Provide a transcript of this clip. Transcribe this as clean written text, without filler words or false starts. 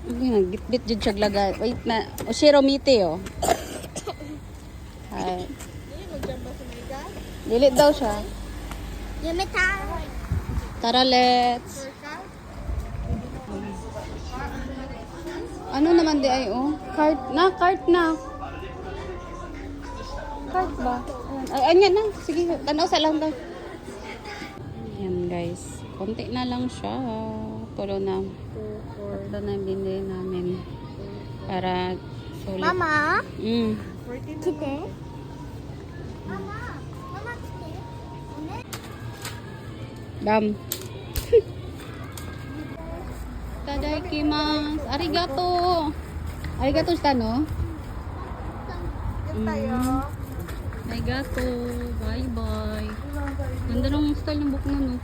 Gitbit jud siya lagay. Wait na. Oshiro mite oh. Ay. Dili daw siya. Tara, let's. Ano naman di ay oh? Cart na, cart na. Cart ba? Ay, ayan na. Sige, tanaw sa lang daw. Ayan guys. Konti na lang siya. Tulo na. Tatlo na binili namin. Para sulit. Mama? Kite? Mama? Mama, kite? Dam. Tadaikimasu. Arigato. Arigato shita no? Arigato. Bye bye. Ganda ng style ng book na no.